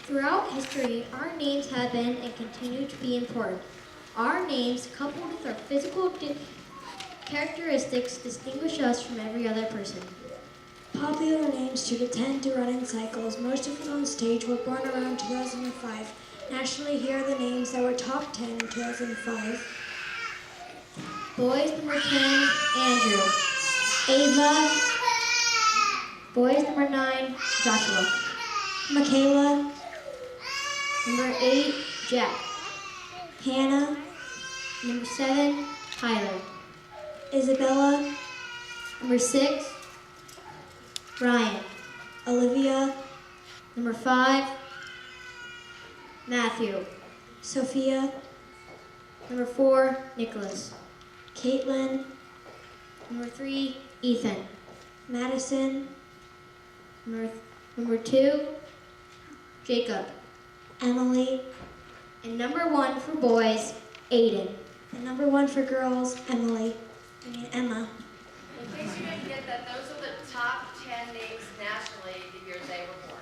Throughout history, our names have been and continue to be important. Our names, coupled with our physical characteristics, distinguish us from every other person. Popular names do tend to run in cycles. Most of us on stage were born around 2005. Nationally, here are the names that were top 10 in 2005. Boys number 10, Andrew. Ava. Boys number 9, Joshua. Michaela. Number 8, Jack. Hannah. Number 7, Tyler. Isabella. Number 6, Ryan. Olivia. Number 5, Matthew. Sophia. Number 4, Nicholas. Caitlin. Number 3, Ethan. Madison. Number 2, Jacob. Emily. And number 1 for boys, Aiden. And number 1 for girls, Emma. In case you didn't get that, those are the top 10 names nationally the year they were born.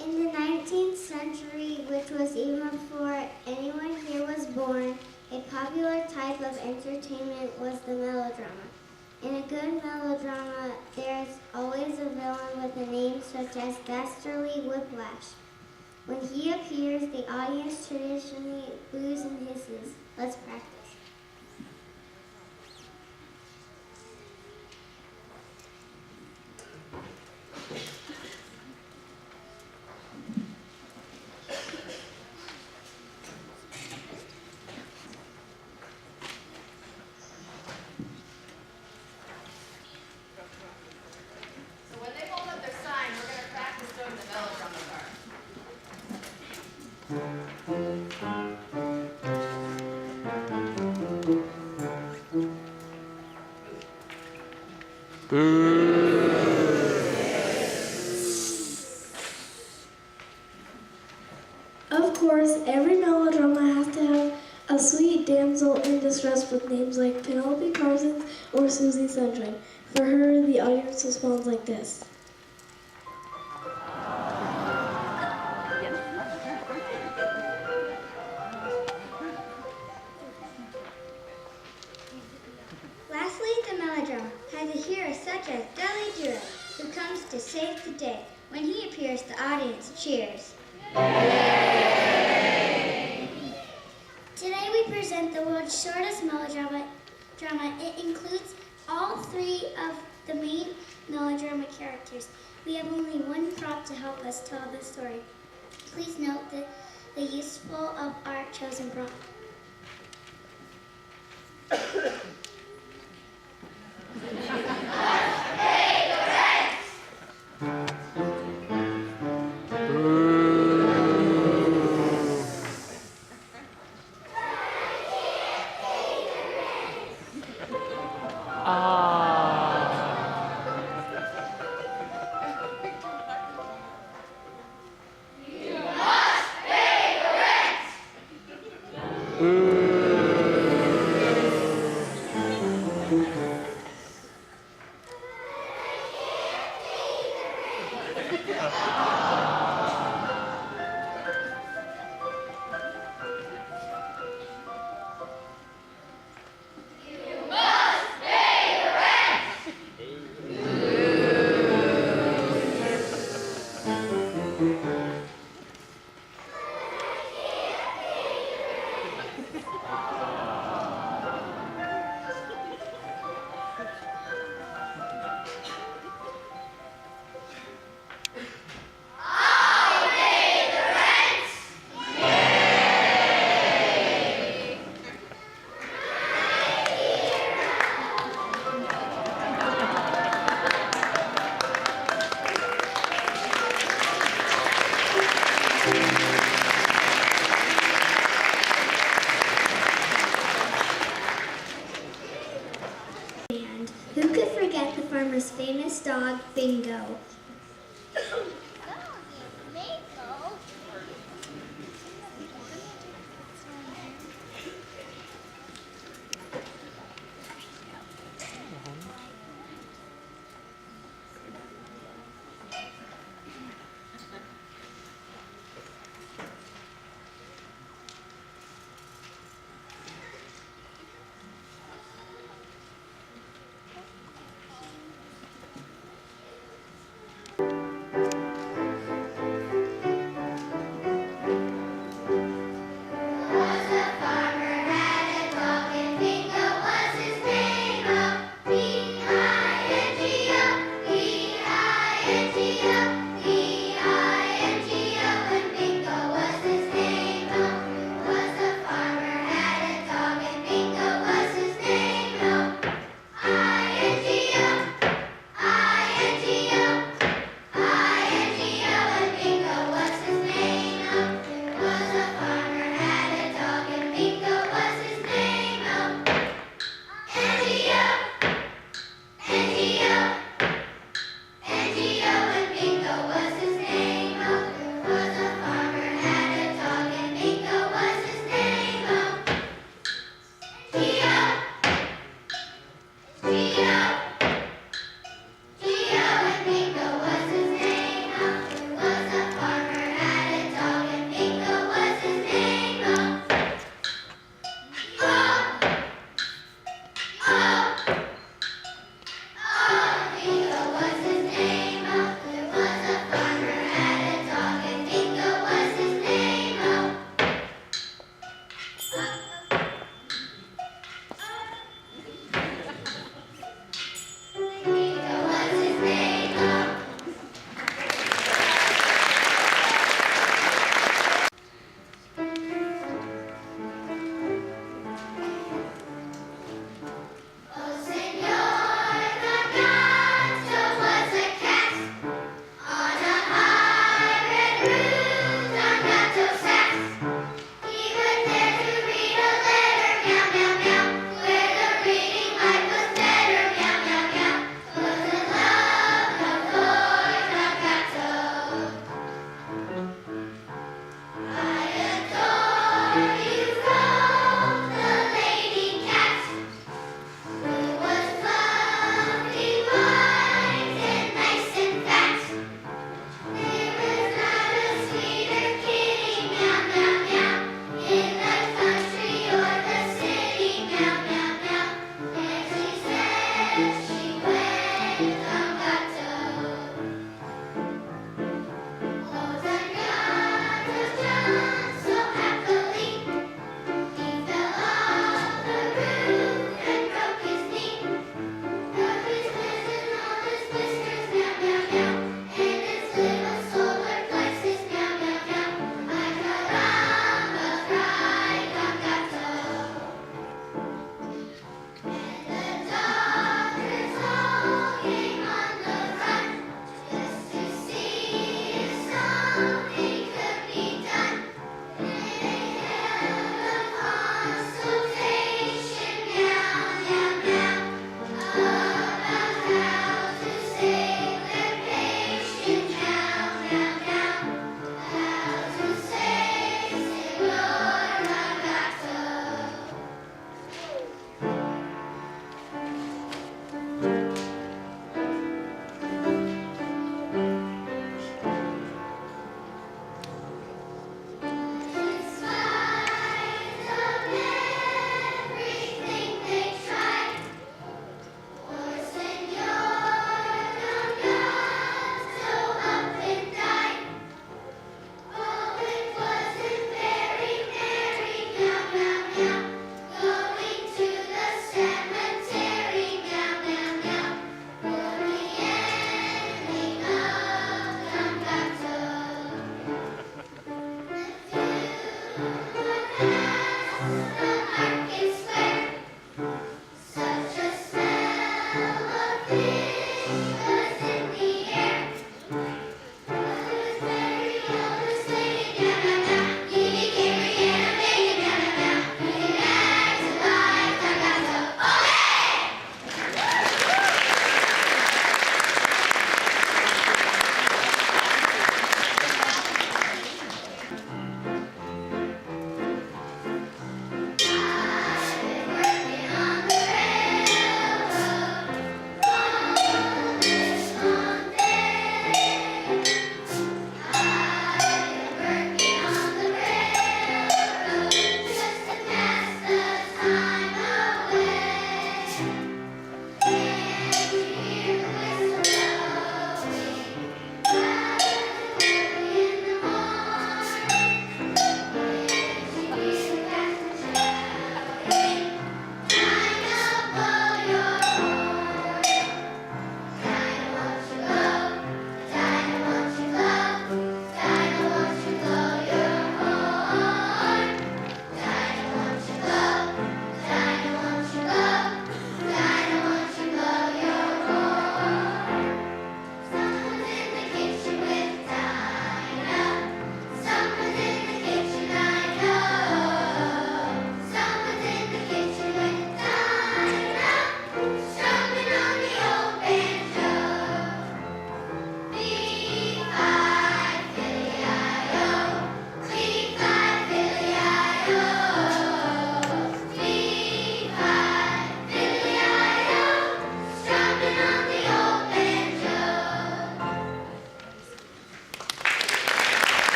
In the 19th century, which was even before anyone here was born, a popular type of entertainment was the melodrama. In a good melodrama, there is always a villain with a name such as Dastardly Whiplash. When he appears, the audience traditionally boos and hisses. Let's practice. So when they hold up their sign, we're going to practice doing the melodrama part. Of course, every melodrama has to have a sweet damsel in distress with names like Penelope Parsons or Susie Sunshine. For her, the audience responds like this. Lastly, the melodrama has a hero such as Dudley Duro, who comes to save the day. When he appears, the audience cheers. Today we present the world's shortest melodrama. It includes all 3 of the main melodrama characters. We have only one prop to help us tell the story. Please note the useful of our chosen prop.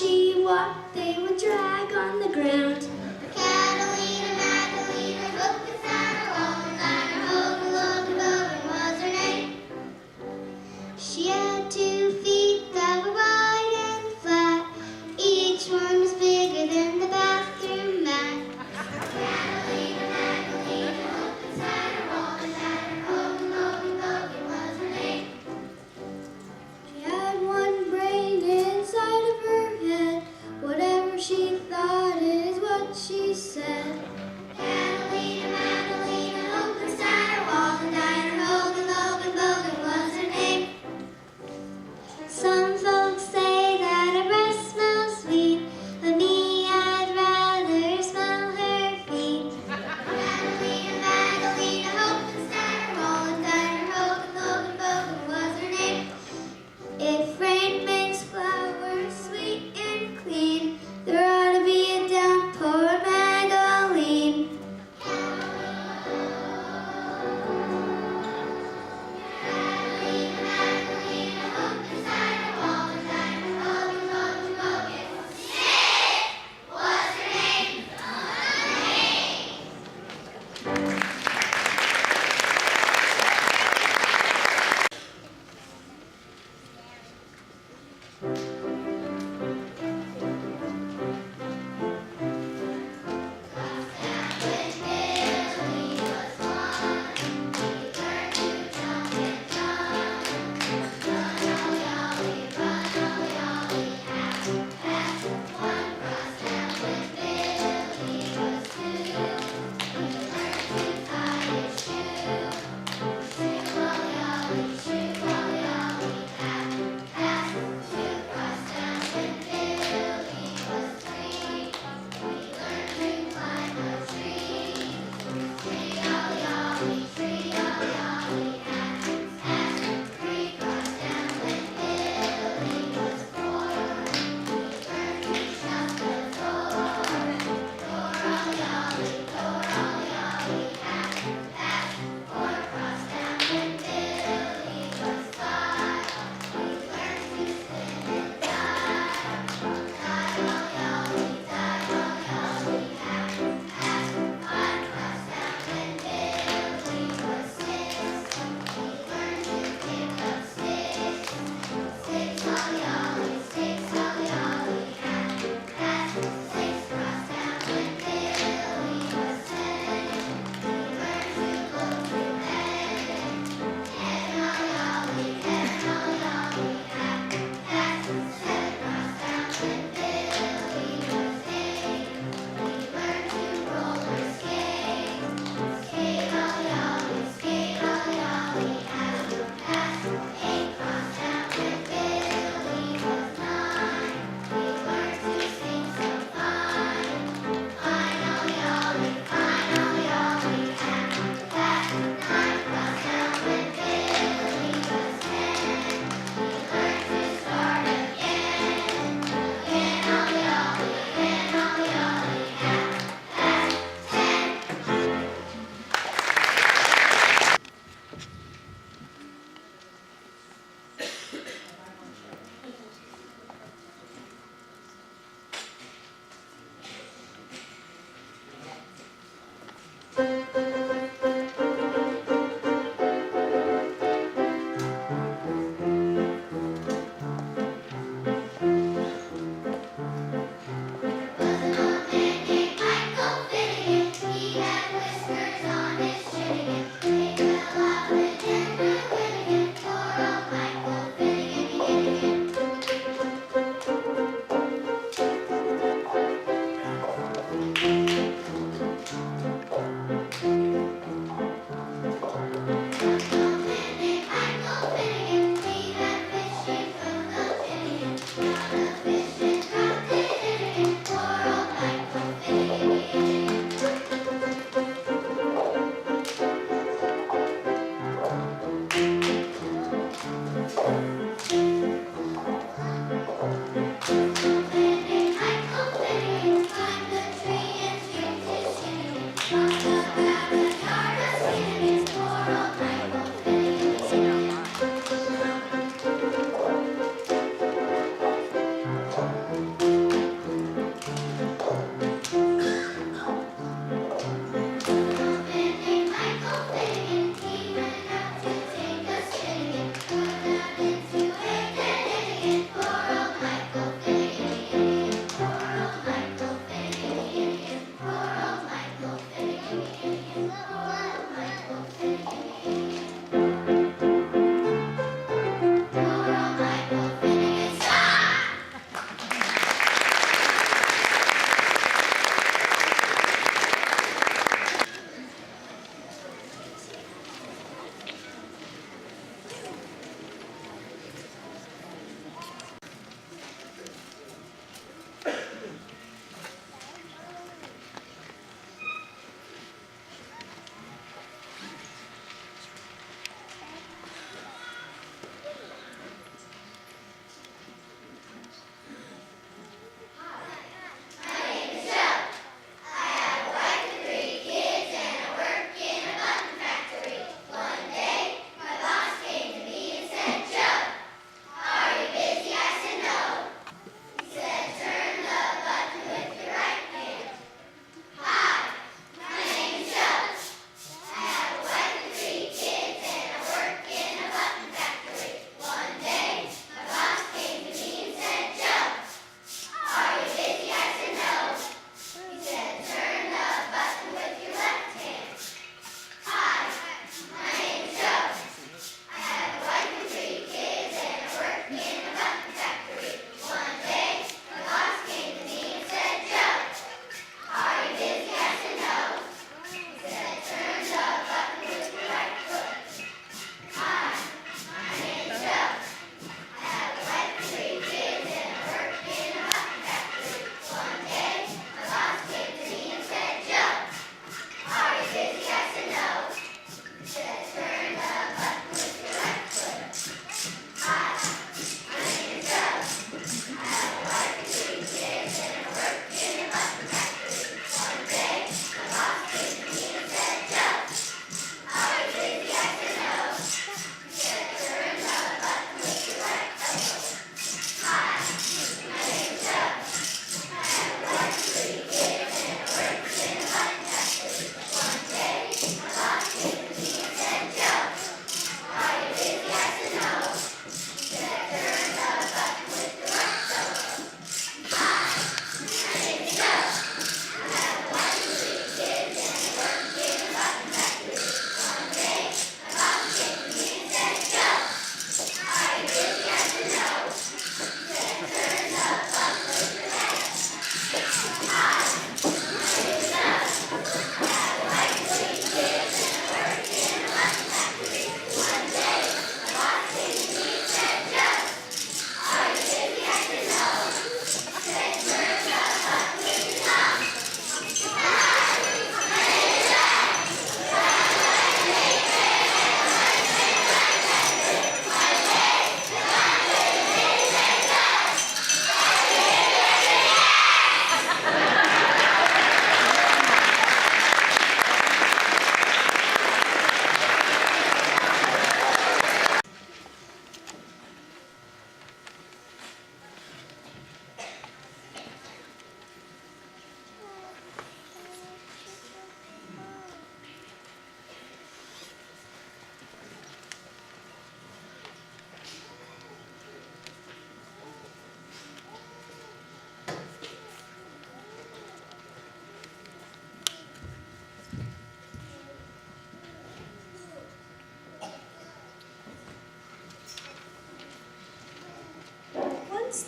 she walked, they would drag on the ground. Catalina, Magdalena, looked beside her, Logan, ladder, Logan, Logan, Logan was her name. She had 2 feet that were wide and flat. Each one was bigger than the bathroom mat. Catalina, Magdalena, looked beside her, Logan, ladder, Logan, Logan, Logan was her name. She had one brain inside of her head. Whatever she thought is what she said.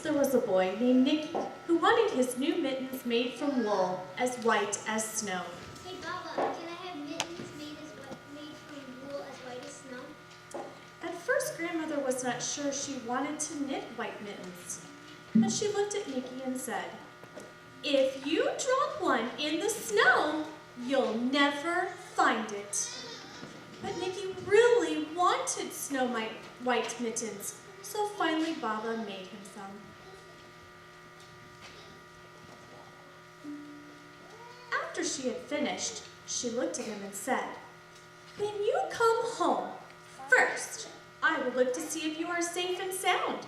there was a boy named Nicky who wanted his new mittens made from wool as white as snow. Hey Baba, can I have mittens made from wool as white as snow? At first, Grandmother was not sure she wanted to knit white mittens, but she looked at Nicky and said, "If you drop one in the snow, you'll never find it." But Nicky really wanted snow white mittens, so finally Baba made him some. After she had finished, she looked at him and said, "When you come home, first I will look to see if you are safe and sound,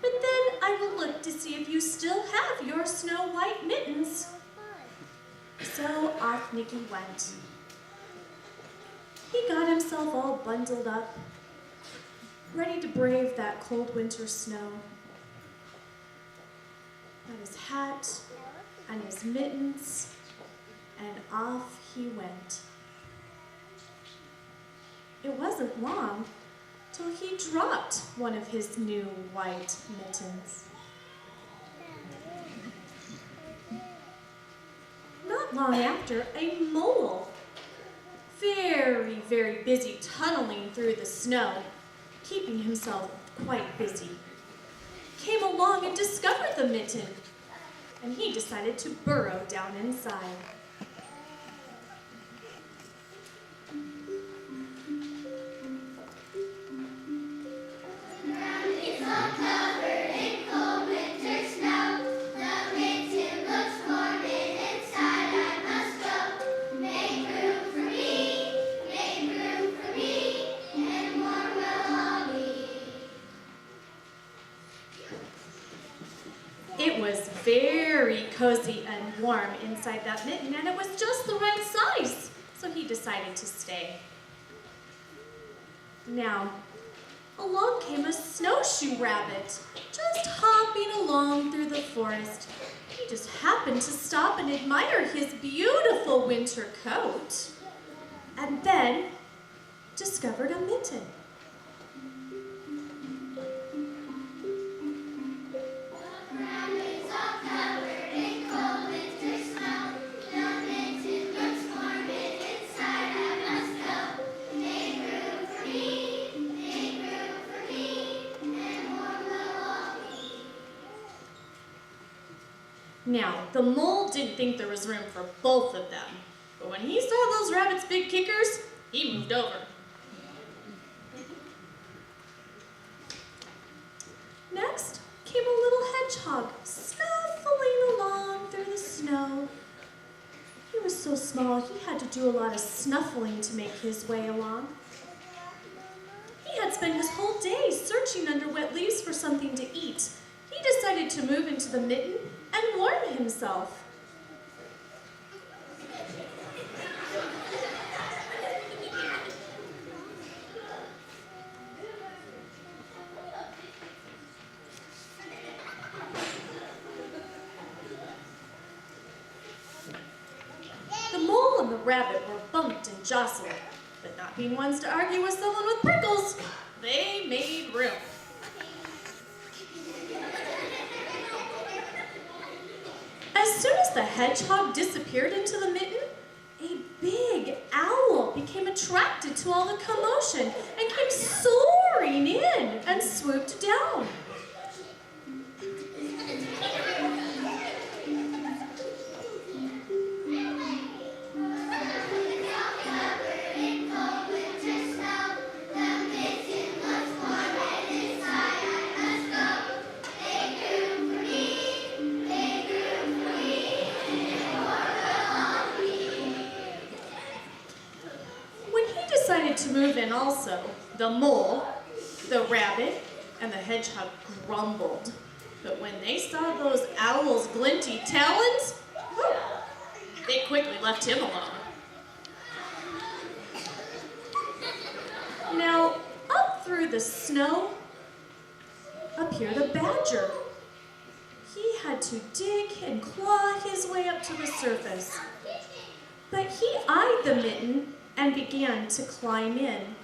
but then I will look to see if you still have your snow white mittens." So off Nicky went. He got himself all bundled up, ready to brave that cold winter snow. Got his hat and his mittens, and off he went. It wasn't long till he dropped one of his new white mittens. Not long after, a mole, very, very busy tunneling through the snow, keeping himself quite busy, came along and discovered the mitten, and he decided to burrow down inside. It was very cozy and warm inside that mitten, and it was just the right size, so he decided to stay. Now, along came a snowshoe rabbit, just hopping along through the forest. He just happened to stop and admire his beautiful winter coat, and then discovered a mitten. Now, the mole didn't think there was room for both of them, but when he saw those rabbits' big kickers, he moved over. Next came a little hedgehog, snuffling along through the snow. He was so small, he had to do a lot of snuffling to make his way along. He had spent his whole day searching under wet leaves for something to eat. He decided to move into the mitten and warm himself. The mole and the rabbit were bumped and jostled, but not being ones to argue with someone with prickles, they made room. As soon as the hedgehog disappeared into the mitten, a big owl became attracted to all the commotion and came soaring in and swooped down. To move in also, the mole, the rabbit, and the hedgehog grumbled. But when they saw those owl's glinty talons, they quickly left him alone. Now, up through the snow appeared a badger. He had to dig and claw his way up to the surface. But he eyed the mitten and began to climb in.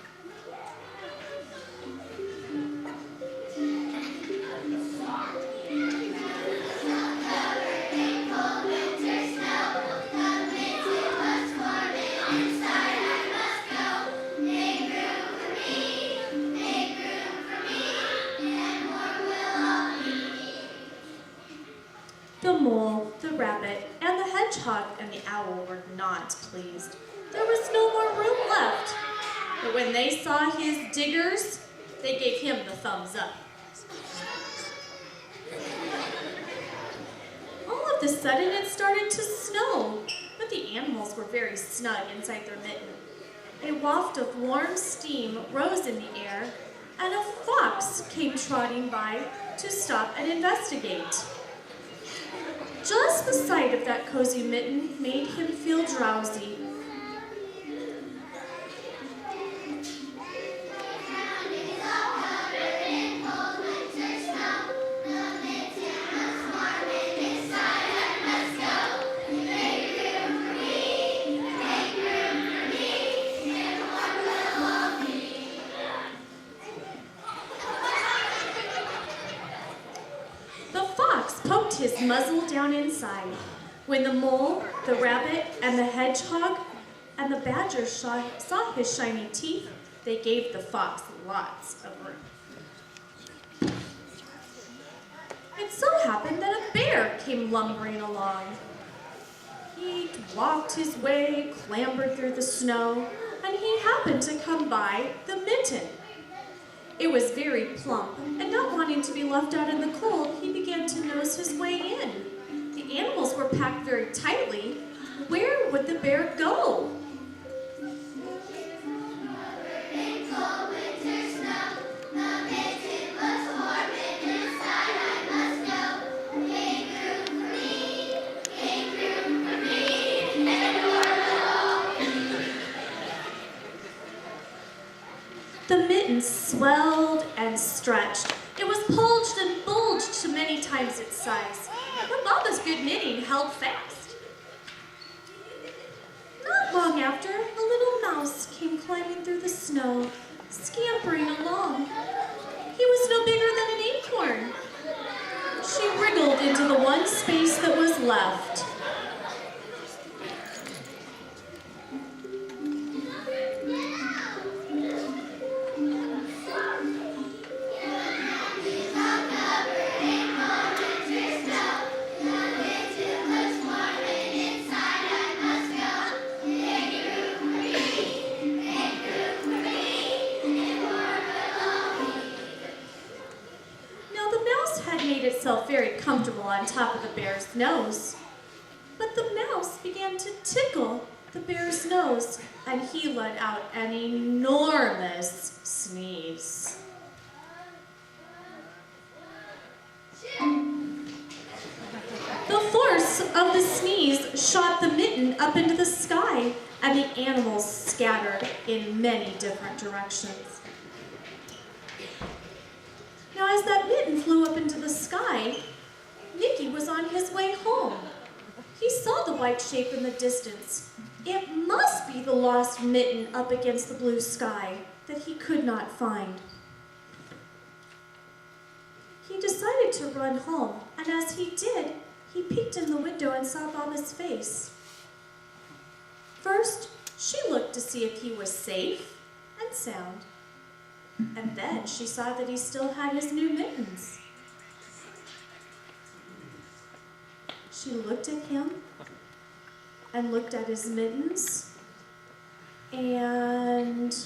The mole, the rabbit, and the hedgehog and the owl were not pleased. There was no more room left. But when they saw his diggers, they gave him the thumbs up. All of a sudden, it started to snow, but the animals were very snug inside their mitten. A waft of warm steam rose in the air, and a fox came trotting by to stop and investigate. Just the sight of that cozy mitten made him feel drowsy. His muzzle down inside. When the mole, the rabbit, and the hedgehog and the badger saw his shiny teeth, they gave the fox lots of room. It so happened that a bear came lumbering along. He walked his way, clambered through the snow, and he happened to come by the mitten. It was very plump, and not wanting to be left out in the cold, he began to nose his way in. The animals were packed very tightly. Where would the bear go? The mitten swelled and stretched. It was bulged and bulged to many times its size. But Baba's good knitting held fast. Not long after, a little mouse came climbing through the snow, scampering along. He was no bigger than an acorn. She wriggled into the one space that was left. Itself very comfortable on top of the bear's nose. But the mouse began to tickle the bear's nose, and he let out an enormous sneeze. The force of the sneeze shot the mitten up into the sky, and the animals scattered in many different directions. Now, as that mitten flew up into the sky, Nicky was on his way home. He saw the white shape in the distance. It must be the lost mitten up against the blue sky that he could not find. He decided to run home, and as he did, he peeked in the window and saw Baba's face. First, she looked to see if he was safe and sound. And then she saw that he still had his new mittens. She looked at him and looked at his mittens, and